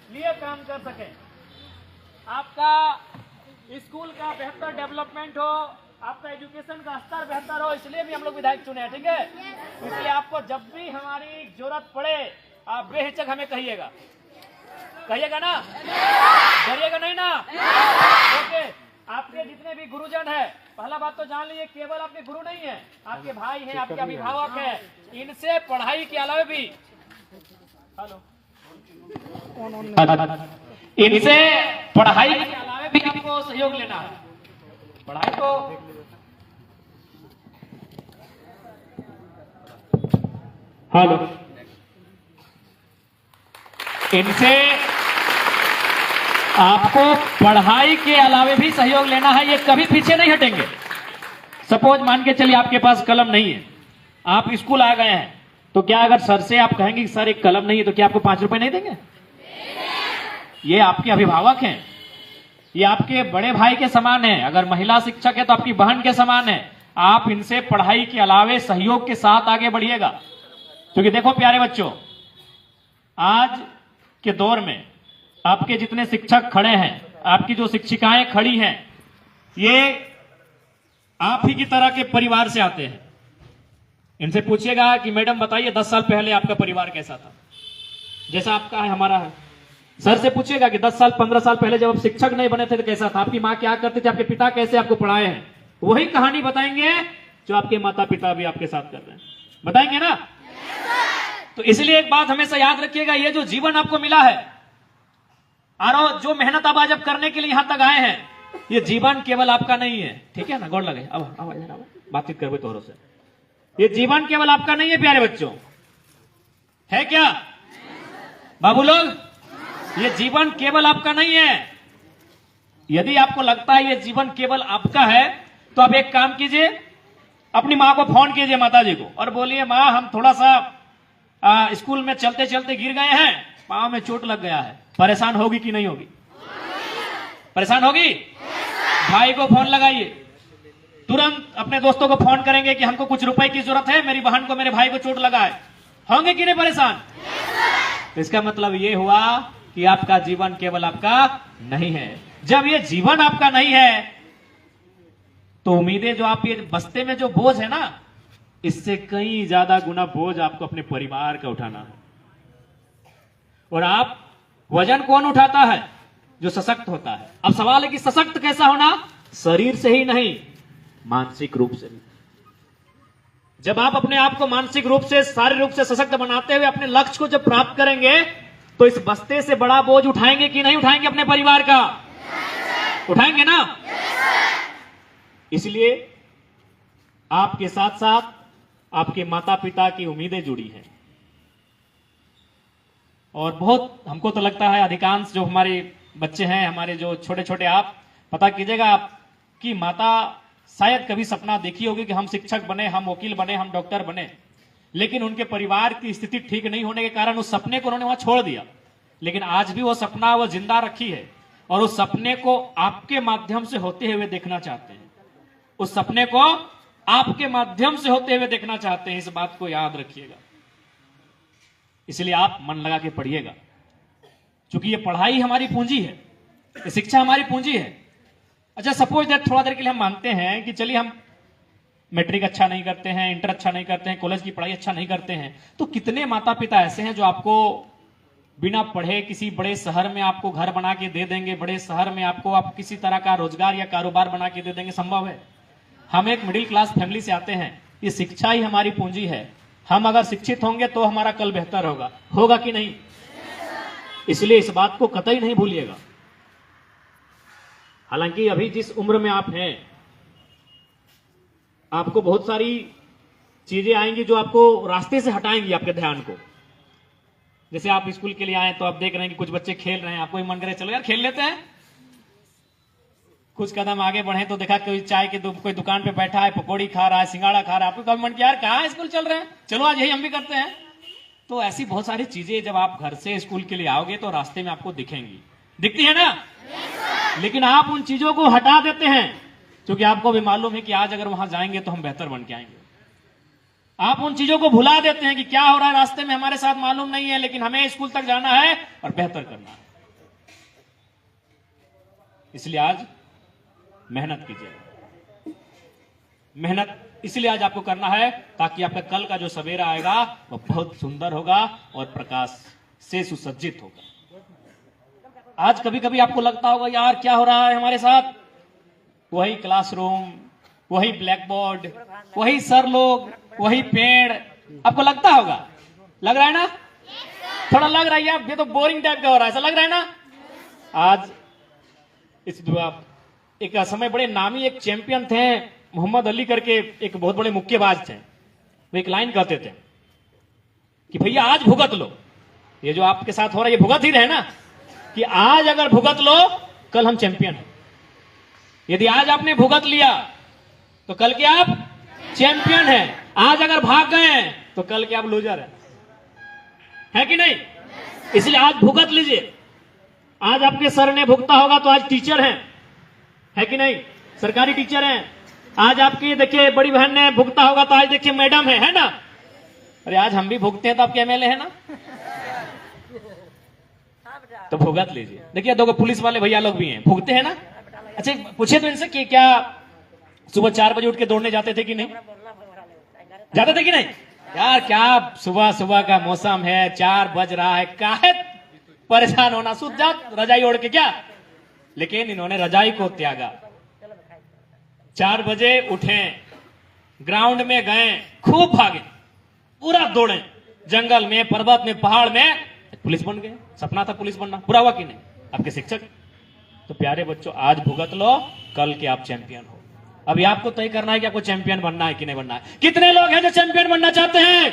लिए काम कर सकें, आपका स्कूल का बेहतर डेवलपमेंट हो, आपका एजुकेशन का स्तर बेहतर हो, इसलिए भी हम लोग विधायक चुने हैं। ठीक है, इसलिए आपको जब भी हमारी जरूरत पड़े आप बेहिचक हमें कहिएगा। कहिएगा ना? डरिएगा नहीं ना? ओके। आपके जितने भी गुरुजन है, पहला बात तो जान लीजिए, केवल आपके गुरु नहीं है, आपके भाई हैं, आपके अभिभावक हैं। इनसे पढ़ाई के अलावा भी इनसे पढ़ाई के अलावा भी आपको सहयोग लेना है। पढ़ाई को इनसे आपको पढ़ाई के अलावा भी सहयोग लेना है, ये कभी पीछे नहीं हटेंगे। सपोज मान के चलिए आपके पास कलम नहीं है, आप स्कूल आ गए हैं, तो क्या अगर सर से आप कहेंगे कि सर एक कलम नहीं है, तो क्या आपको 5 रुपए नहीं देंगे? ये आपके अभिभावक हैं, ये आपके बड़े भाई के समान है। अगर महिला शिक्षक है तो आपकी बहन के समान है। आप इनसे पढ़ाई के अलावे सहयोग के साथ आगे बढ़िएगा। क्योंकि देखो प्यारे बच्चों, आज के दौर में आपके जितने शिक्षक खड़े हैं, आपकी जो शिक्षिकाएं खड़ी हैं, ये आप ही की तरह के परिवार से आते हैं। इनसे पूछिएगा कि मैडम बताइए 10 साल पहले आपका परिवार कैसा था, जैसा आपका है हमारा है। सर से पूछिएगा कि 10 साल 15 साल पहले जब आप शिक्षक नहीं बने थे तो कैसा था, आपकी माँ क्या करती थी, आपके पिता कैसे आपको पढ़ाए हैं। वही कहानी बताएंगे जो आपके माता पिता भी आपके साथ कर रहे हैं। बताएंगे ना? तो इसलिए एक बात हमेशा याद रखिएगा, ये जो जीवन आपको मिला है और जो मेहनत आप आज करने के लिए यहां तक आए हैं, ये जीवन केवल आपका नहीं है। ठीक है ना? गौर लगे, अब बातचीत करवे तोरों से। ये जीवन केवल आपका नहीं है प्यारे बच्चों, है क्या बाबू लोग? ये जीवन केवल आपका नहीं है। यदि आपको लगता है ये जीवन केवल आपका है, तो आप एक काम कीजिए, अपनी माँ को फोन कीजिए, माता जी को, और बोलिए माँ हम थोड़ा सा स्कूल में चलते चलते गिर गए हैं, पांव में चोट लग गया है। परेशान होगी कि नहीं होगी? परेशान होगी? भाई को फोन लगाइए, तुरंत अपने दोस्तों को फोन करेंगे कि हमको कुछ रुपए की जरूरत है, मेरी बहन को मेरे भाई को चोट लगा है। होंगे कि नहीं परेशान? तो इसका मतलब ये हुआ कि आपका जीवन केवल आपका नहीं है। जब ये जीवन आपका नहीं है, तो उम्मीदें जो आप ये बस्ते में जो बोझ है ना, इससे कई ज्यादा गुना बोझ आपको अपने परिवार का उठाना है। और आप वजन कौन उठाता है? जो सशक्त होता है। अब सवाल है कि सशक्त कैसा होना? शरीर से ही नहीं, मानसिक रूप से भी। जब आप अपने आप को मानसिक रूप से, शारीरिक रूप से सशक्त बनाते हुए अपने लक्ष्य को जब प्राप्त करेंगे, तो इस बस्ते से बड़ा बोझ उठाएंगे कि नहीं उठाएंगे? अपने परिवार का उठाएंगे ना? इसलिए आपके साथ साथ आपके माता पिता की उम्मीदें जुड़ी हैं। और बहुत हमको तो लगता है अधिकांश जो हमारे बच्चे हैं, हमारे जो छोटे छोटे, आप पता कीजिएगा, आपकी माता शायद कभी सपना देखी होगी कि हम शिक्षक बने, हम वकील बने, हम डॉक्टर बने, लेकिन उनके परिवार की स्थिति ठीक नहीं होने के कारण उस सपने को उन्होंने वहां छोड़ दिया। लेकिन आज भी वो सपना वो जिंदा रखी है, और उस सपने को आपके माध्यम से होते हुए देखना चाहते हैं। उस सपने को आपके माध्यम से होते हुए देखना चाहते हैं। इस बात को याद रखिएगा। इसलिए आप मन लगा के पढ़िएगा, क्योंकि ये पढ़ाई हमारी पूंजी है, ये शिक्षा हमारी पूंजी है। अच्छा, सपोज दैट थोड़ा देर के लिए हम मानते हैं कि चलिए हम मैट्रिक अच्छा नहीं करते हैं, इंटर अच्छा नहीं करते हैं, कॉलेज की पढ़ाई अच्छा नहीं करते हैं, तो कितने माता पिता ऐसे हैं जो आपको बिना पढ़े किसी बड़े शहर में आपको घर बना के दे देंगे, बड़े शहर में आपको आप किसी तरह का रोजगार या कारोबार बना के दे देंगे? संभव है? हम एक मिडिल क्लास फैमिली से आते हैं, ये शिक्षा ही हमारी पूंजी है। हम अगर शिक्षित होंगे तो हमारा कल बेहतर होगा। होगा कि नहीं? इसलिए इस बात को कतई नहीं भूलिएगा। हालांकि अभी जिस उम्र में आप हैं, आपको बहुत सारी चीजें आएंगी जो आपको रास्ते से हटाएंगी आपके ध्यान को। जैसे आप स्कूल के लिए आए तो आप देख रहे हैं कि कुछ बच्चे खेल रहे हैं, आपको मन करे चलो यार खेल लेते हैं। कुछ कदम आगे बढ़े तो देखा कोई चाय की कोई दुकान पे बैठा है, पकौड़ी खा रहा है, सिंगाड़ा खा रहा है, आपको कभी मन किया यार कहाँ स्कूल चल रहे हैं, चलो आज यही हम भी करते हैं। तो ऐसी बहुत सारी चीजें जब आप घर से स्कूल के लिए आओगे तो रास्ते में आपको दिखेंगी, दिखती है ना? लेकिन आप उन चीजों को हटा देते हैं, क्योंकि आपको भी मालूम है कि आज अगर वहां जाएंगे तो हम बेहतर बन के आएंगे। आप उन चीजों को भुला देते हैं कि क्या हो रहा है रास्ते में हमारे साथ मालूम नहीं है, लेकिन हमें स्कूल तक जाना है और बेहतर करना है। इसलिए आज मेहनत कीजिए। मेहनत इसलिए आज आपको करना है ताकि आपका कल का जो सवेरा आएगा वो बहुत सुंदर होगा और प्रकाश से सुसज्जित होगा। आज कभी कभी आपको लगता होगा यार क्या हो रहा है हमारे साथ, वही क्लासरूम, वही ब्लैक बोर्ड, वही सर लोग, वही पेड़, आपको लगता होगा, लग रहा है ना? थोड़ा लग रहा है यार ये तो बोरिंग टाइप का हो रहा है, ऐसा लग रहा है ना? आज इस एक समय बड़े नामी एक चैंपियन थे मोहम्मद अली करके, एक बहुत बड़े मुक्केबाज थे। वो एक लाइन कहते थे कि भैया आज भुगत लो, ये जो आपके साथ हो रहा है ये भुगत ही रहे ना, कि आज अगर भुगत लो कल हम चैंपियन हैं। यदि आज आपने भुगत लिया तो कल के आप चैंपियन हैं। आज अगर भाग गए तो कल के आप लूजर हैं, है कि नहीं? इसलिए आज भुगत लीजिए। आज आपके सर ने भुगता होगा तो आज टीचर हैं, है कि नहीं? सरकारी टीचर हैं। आज आपकी देखिए बड़ी बहन ने भुगता होगा तो आज देखिए मैडम है ना? अरे आज हम भी भुगते हैं तो आपके एमएलए है ना? तो भुगत लीजिए। देखिए दो पुलिस वाले भैया लोग भी हैं, भुगते हैं ना? अच्छा पूछे तो इनसे कि क्या सुबह 4 बजे उठ के दौड़ने जाते थे कि नहीं? जाते थे कि नहीं? यार क्या सुबह सुबह का मौसम है, 4 बज रहा है, काहे परेशान होना, सूत जाओ रजाई ओढ़ के क्या। लेकिन इन्होंने रजाई को त्यागा, 4 बजे उठे, ग्राउंड में गए, खूब भागे, पूरा दौड़े, जंगल में, पर्वत में, पहाड़ में, पुलिस बन गए। सपना था पुलिस बनना, पूरा हुआ कि नहीं? आपके शिक्षक। तो प्यारे बच्चों आज भुगत लो, कल के आप चैंपियन हो। अभी आपको तय करना है कि आपको चैंपियन बनना है कि नहीं बनना है। कितने लोग हैं जो चैंपियन बनना चाहते हैं?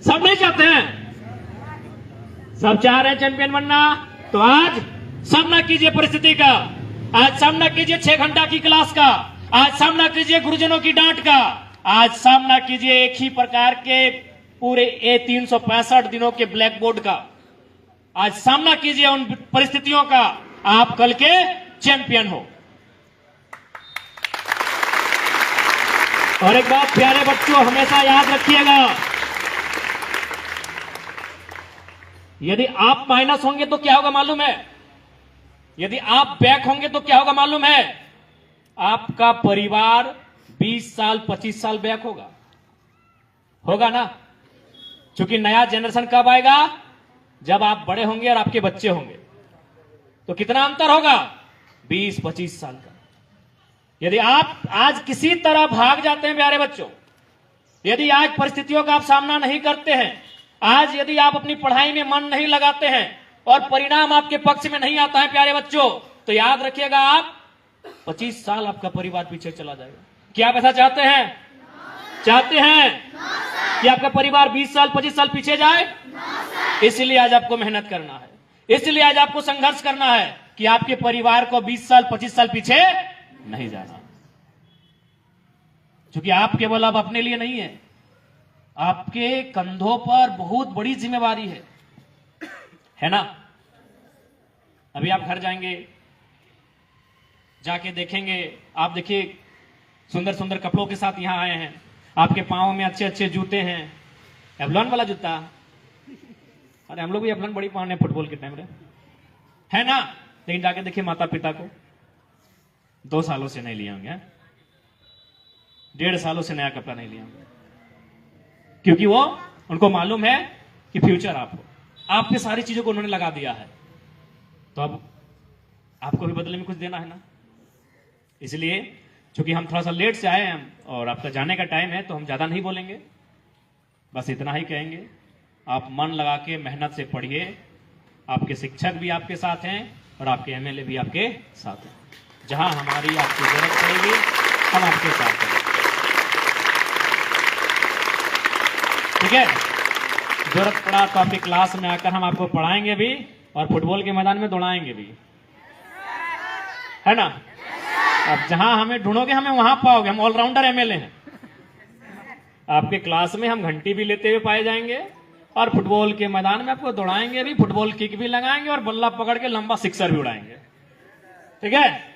सब नहीं चाहते हैं, सब चाह रहे हैं चैंपियन बनना। तो आज सामना कीजिए परिस्थिति का, आज सामना कीजिए 6 घंटा की क्लास का, आज सामना कीजिए गुरुजनों की डांट का, आज सामना कीजिए एक ही प्रकार के पूरे 365 दिनों के ब्लैक बोर्ड का। आज सामना कीजिए उन परिस्थितियों का, आप कल के चैंपियन हो। और एक बात प्यारे बच्चों हमेशा याद रखिएगा, यदि आप माइनस होंगे तो क्या होगा मालूम है? यदि आप बैक होंगे तो क्या होगा मालूम है? आपका परिवार 20 साल 25 साल बैक होगा ना? क्योंकि नया जनरेशन कब आएगा? जब आप बड़े होंगे और आपके बच्चे होंगे। तो कितना अंतर होगा? 20-25 साल का। यदि आप आज किसी तरह भाग जाते हैं प्यारे बच्चों, यदि आज परिस्थितियों का आप सामना नहीं करते हैं, आज यदि आप अपनी पढ़ाई में मन नहीं लगाते हैं और परिणाम आपके पक्ष में नहीं आता है प्यारे बच्चों, तो याद रखिएगा आप 25 साल आपका परिवार पीछे चला जाएगा। क्या आप ऐसा चाहते हैं? चाहते हैं कि आपका परिवार 20 साल 25 साल पीछे जाए? इसलिए आज आपको मेहनत करना है, इसलिए आज आपको संघर्ष करना है कि आपके परिवार को 20 साल 25 साल पीछे नहीं जाना। क्योंकि आप केवल अब अपने लिए नहीं है, आपके कंधों पर बहुत बड़ी जिम्मेवारी है ना? अभी आप घर जाएंगे, जाके देखेंगे, आप देखिए सुंदर सुंदर कपड़ों के साथ यहां आए हैं, आपके पांव में अच्छे अच्छे जूते हैं, एवलॉन वाला जूता। अरे हम लोग भी एवलॉन बड़ी पहने फुटबॉल के टाइम है ना? लेकिन जाके देखिए माता पिता को 2 सालों से नहीं लिए होंगे, 1.5 सालों से नया कपड़ा नहीं लिया होंगे, क्योंकि वो उनको मालूम है कि फ्यूचर आप हो, आप पे सारी चीजों को उन्होंने लगा दिया है। तो अब आपको भी बदले में कुछ देना है ना? इसलिए चूंकि हम थोड़ा सा लेट से आए हैं और आपका जाने का टाइम है, तो हम ज्यादा नहीं बोलेंगे, बस इतना ही कहेंगे, आप मन लगा के मेहनत से पढ़िए। आपके शिक्षक भी आपके साथ हैं और आपके एमएलए भी आपके साथ हैं। जहां हमारी आपकी जरूरत पड़ेगी हम आपके साथ हैं, ठीक है? जरूरत पड़ा तो आपकी क्लास में आकर हम आपको पढ़ाएंगे भी और फुटबॉल के मैदान में दौड़ाएंगे भी, है ना? अब जहां हमें ढूंढोगे हमें वहां पाओगे, हम ऑलराउंडर एमएलए हैं। आपके क्लास में हम घंटी भी लेते हुए पाए जाएंगे और फुटबॉल के मैदान में आपको दौड़ाएंगे भी, फुटबॉल किक भी लगाएंगे और बल्ला पकड़ के लंबा सिक्सर भी उड़ाएंगे, ठीक है?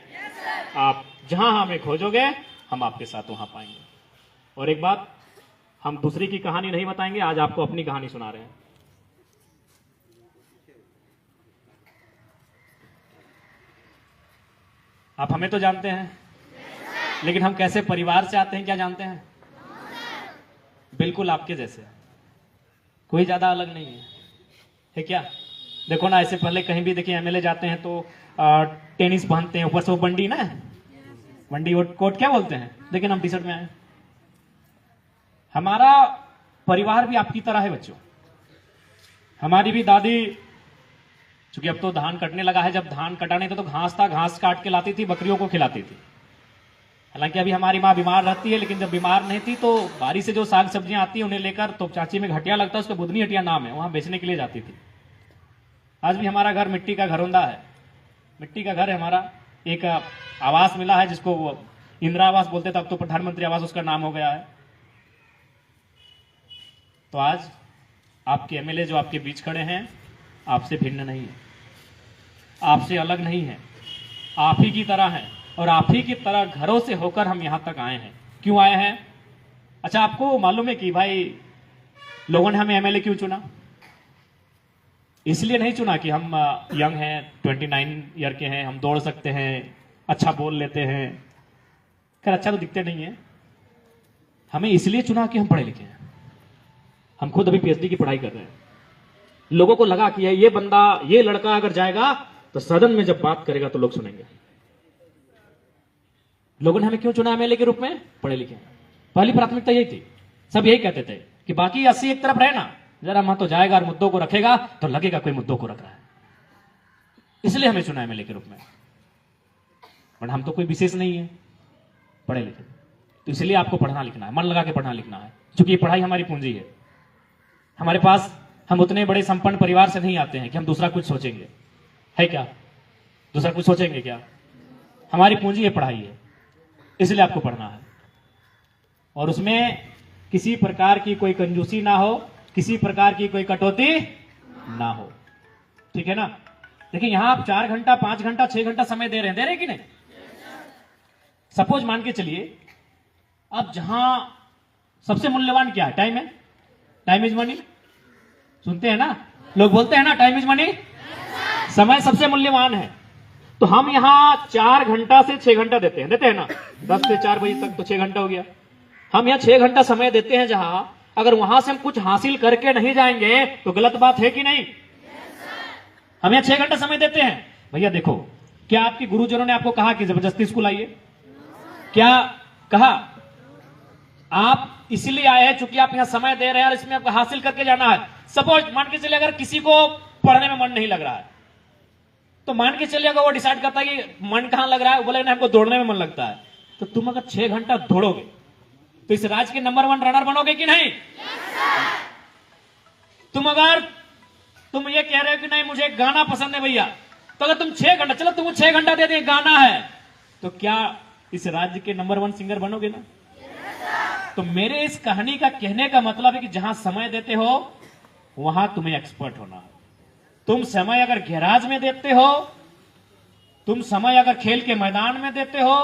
आप जहां हमें खोजोगे हम आपके साथ वहां पाएंगे। और एक बात, हम दूसरी की कहानी नहीं बताएंगे, आज आपको अपनी कहानी सुना रहे हैं। आप हमें तो जानते हैं, लेकिन हम कैसे परिवार से आते हैं क्या जानते हैं? बिल्कुल आपके जैसे, कोई ज्यादा अलग नहीं है क्या? देखो ना, ऐसे पहले कहीं भी देखिए एमएलए जाते हैं तो टेनिस पहनते हैं, ऊपर से वो बंडी ना, बंडी कोट क्या बोलते हैं, लेकिन हम टी शर्ट में आए। हमारा परिवार भी आपकी तरह है बच्चों। हमारी भी दादी, चूंकि अब तो धान कटने लगा है, जब धान कटा नहीं था तो घास था, घास काट के लाती थी, बकरियों को खिलाती थी। हालांकि अभी हमारी माँ बीमार रहती है, लेकिन जब बीमार नहीं थी तो बारी से जो साग सब्जियां आती है उन्हें लेकर, तो चाची में घटिया लगता है, उसका बुधनी हटिया नाम है, वहां बेचने के लिए जाती थी। आज भी हमारा घर मिट्टी का घरौंदा है, मिट्टी का घर है हमारा। एक आवास मिला है जिसको वो इंदिरा आवास बोलते थे, अब तो प्रधानमंत्री आवास उसका नाम हो गया है। तो आज आपके एमएलए जो आपके बीच खड़े हैं, आपसे भिन्न नहीं है, आपसे अलग नहीं है, आप ही की तरह है, और आप ही की तरह घरों से होकर हम यहां तक आए हैं। क्यों आए हैं? अच्छा, आपको मालूम है कि भाई लोगों ने हमें एमएलए क्यों चुना? इसलिए नहीं चुना कि हम यंग हैं, 29 ईयर के हैं, हम दौड़ सकते हैं, अच्छा बोल लेते हैं। खैर अच्छा तो दिखते नहीं है। हमें इसलिए चुना कि हम पढ़े लिखे हैं। हम खुद अभी पीएचडी की पढ़ाई कर रहे हैं। लोगों को लगा कि ये बंदा, ये लड़का अगर जाएगा तो सदन में जब बात करेगा तो लोग सुनेंगे। लोगों ने हमें क्यों चुना एमएलए के रूप में? पढ़े लिखे हैं। पहली प्राथमिकता यही थी। सब यही कहते थे कि बाकी 80 एक तरफ रहे ना, जरा वहां तो जाएगा और मुद्दों को रखेगा तो लगेगा कोई मुद्दों को रख रहा है। इसलिए हमें चुना एमएलए के रूप में। और हम तो कोई विशेष नहीं है, पढ़े लिखे। तो इसलिए आपको पढ़ना लिखना है, मन लगा के पढ़ना लिखना है, क्योंकि ये पढ़ाई हमारी पूंजी है। हमारे पास, हम उतने बड़े संपन्न परिवार से नहीं आते हैं कि हम दूसरा कुछ सोचेंगे, है क्या? दूसरा कुछ सोचेंगे क्या? हमारी पूंजी है, पढ़ाई है, इसलिए आपको पढ़ना है। और उसमें किसी प्रकार की कोई कंजूसी ना हो, किसी प्रकार की कोई कटौती ना हो, ठीक है ना? देखिए यहां आप 4 घंटा, 5 घंटा, 6 घंटा समय दे रहे हैं कि नहीं? सपोज मान के चलिए, अब जहां सबसे मूल्यवान क्या है? टाइम है। टाइम इज मनी, सुनते हैं ना लोग, बोलते हैं ना टाइम इज मनी। समय सबसे मूल्यवान है। तो हम यहां 4 घंटा से 6 घंटा देते हैं ना, 10 से 4 बजे तक तो 6 घंटा हो गया। हम यहां 6 घंटा समय देते हैं, जहां अगर वहां से हम कुछ हासिल करके नहीं जाएंगे तो गलत बात है कि नहीं? हम यहां 6 घंटा समय देते हैं। भैया देखो, क्या आपके गुरुजनों ने आपको कहा कि जबरदस्ती स्कूल आइए? क्या कहा? आप इसलिए आए हैं चूंकि आप यहां समय दे रहे हैं और इसमें आपको हासिल करके जाना है। सपोज मान के चलिए, अगर किसी को पढ़ने में मन नहीं लग रहा है, तो मान के चलिए अगर वो डिसाइड करता है कि मन कहां लग रहा है, वो बोले ना हमको दौड़ने में मन लगता है, तो तुम अगर 6 घंटा दौड़ोगे तो इस राज्य के नंबर 1 रनर बनोगे कि नहीं? तुम ये कह रहे हो कि नहीं मुझे गाना पसंद है भैया, तो अगर तुम 6 घंटा, चलो तुम 6 घंटा दे दे, गाना है, तो क्या इस राज्य के नंबर 1 सिंगर बनोगे ना? तो मेरे इस कहानी का कहने का मतलब है कि जहां समय देते हो वहां तुम्हें एक्सपर्ट होना है। तुम समय अगर गैराज में देते हो, तुम समय अगर खेल के मैदान में देते हो,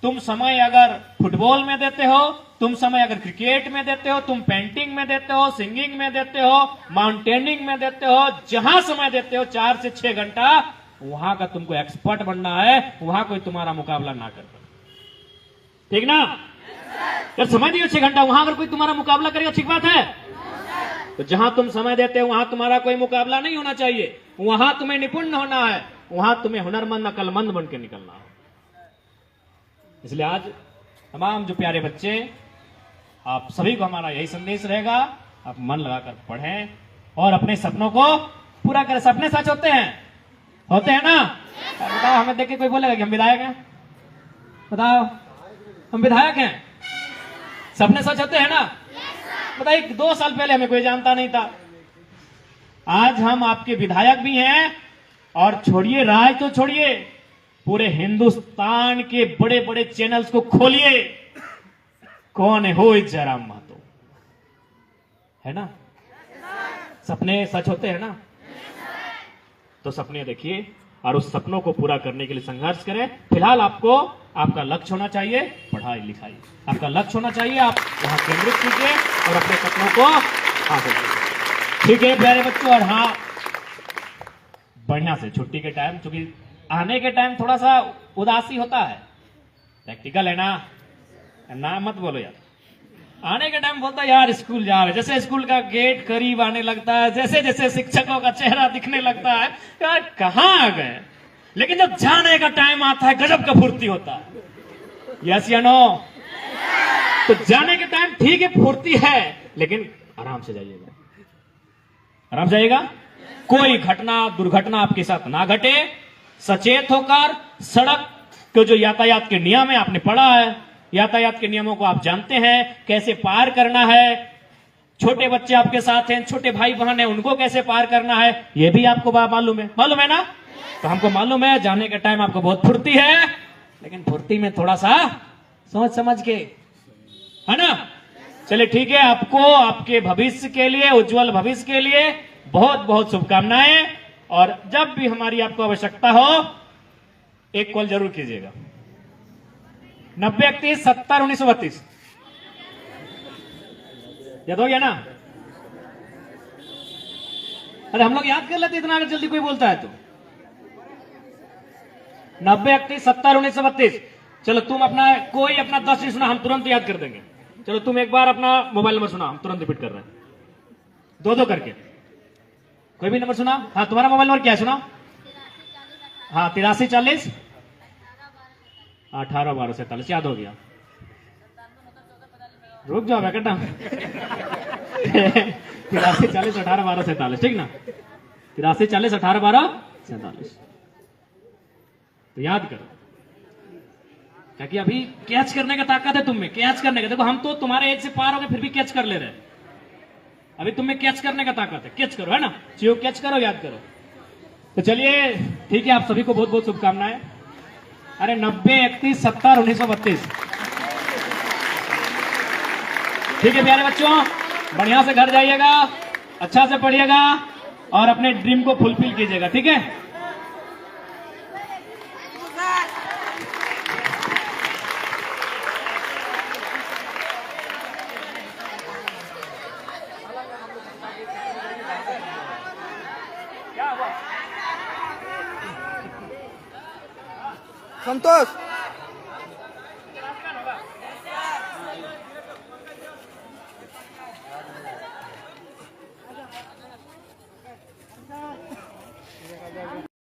तुम समय अगर फुटबॉल में देते हो, तुम समय अगर क्रिकेट में देते हो, तुम पेंटिंग में देते हो, सिंगिंग में देते हो, माउंटेनिंग में देते हो, जहां समय देते हो 4 से 6 घंटा, वहां का तुमको एक्सपर्ट बनना है, वहां कोई तुम्हारा मुकाबला ना कर पाए, ठीक ना? जब समय दियो 6 घंटा, वहां अगर कोई तुम्हारा मुकाबला करेगा, ठीक बात है? तो जहां तुम समय देते हो वहां तुम्हारा कोई मुकाबला नहीं होना चाहिए, वहां तुम्हें निपुण होना है, वहां तुम्हें हुनरमंद, अकलमंद बन के निकलना है। इसलिए आज तमाम जो प्यारे बच्चे, आप सभी को हमारा यही संदेश रहेगा, आप मन लगाकर पढ़ें और अपने सपनों को पूरा करें। सपने सच होते हैं ना? बताओ, हमें देख के कोई बोलेगा कि हम विधायक हैं? बताओ, हम विधायक हैं? सपने सच होते हैं ना? बताइए, 2 साल पहले हमें कोई जानता नहीं था, आज हम आपके विधायक भी हैं, और छोड़िए राज तो छोड़िए, पूरे हिंदुस्तान के बड़े बड़े चैनल्स को खोलिए, कौन है हो जयराम महतो, है ना? सपने सच होते हैं ना? तो सपने देखिए और उस सपनों को पूरा करने के लिए संघर्ष करें। फिलहाल आपको आपका लक्ष्य होना चाहिए पढ़ाई लिखाई, आपका लक्ष्य होना चाहिए, आप वहां केंद्रित कीजिए और अपने सपनों को हासिल कीजिए, ठीक है प्यारे बच्चों? और हाँ, बढ़िया से छुट्टी के टाइम, चूंकि आने के टाइम थोड़ा सा उदासी होता है, प्रैक्टिकल है ना मत बोलो यार। आने के टाइम बोलता है यार स्कूल जा रहे, जैसे स्कूल का गेट करीब आने लगता है, जैसे जैसे शिक्षकों का चेहरा दिखने लगता है, यार कहाँ आ गए। लेकिन जब जाने का टाइम आता है गजब का फुर्ती होता है। यस या नो? तो जाने के टाइम ठीक है फुर्ती है, लेकिन आराम से जाइएगा, आराम से जाइएगा। कोई घटना दुर्घटना आपके साथ ना घटे, सचेत होकर सड़क के जो यातायात के नियम है आपने पढ़ा है, यातायात के नियमों को आप जानते हैं, कैसे पार करना है। छोटे बच्चे आपके साथ हैं, छोटे भाई बहन हैं, उनको कैसे पार करना है ये भी आपको मालूम है ना? तो हमको मालूम है जाने के टाइम आपको बहुत फुर्ती है, लेकिन फुर्ती में थोड़ा सा सोच समझ के, है ना? चलिए ठीक है, आपको आपके भविष्य के लिए, उज्जवल भविष्य के लिए बहुत बहुत शुभकामनाएं। और जब भी हमारी आपको आवश्यकता हो एक कॉल जरूर कीजिएगा। 9031701932 याद हो गया ना? अरे हम लोग याद कर लेते इतना अगर जल्दी कोई बोलता है तो। 9031701932। चलो तुम अपना कोई अपना 10 नहीं सुना, हम तुरंत याद कर देंगे। चलो तुम एक बार अपना मोबाइल नंबर सुना, हम तुरंत रिपीट कर रहे हैं, दो करके। कोई भी नंबर सुना? हाँ तुम्हारा मोबाइल नंबर क्या है सुना? हाँ 8340 181247 याद हो गया। रुक जाओ बेटा 8340 181247 ठीक ना? 8340 181247 तो याद करो, ताकि अभी कैच करने का ताकत है तुम में, कैच करने का। देखो हम तो तुम्हारे एज से पार हो गए फिर भी कैच कर ले रहे हैं, अभी तुम में कैच करने का ताकत है, कैच करो, है ना? चीजों कैच करो, याद करो। तो चलिए ठीक है, आप सभी को बहुत बहुत शुभकामनाएं। अरे 9031701932 ठीक है प्यारे बच्चों, बढ़िया से घर जाइएगा, अच्छा से पढ़िएगा और अपने ड्रीम को फुलफिल कीजिएगा, ठीक है? संतोष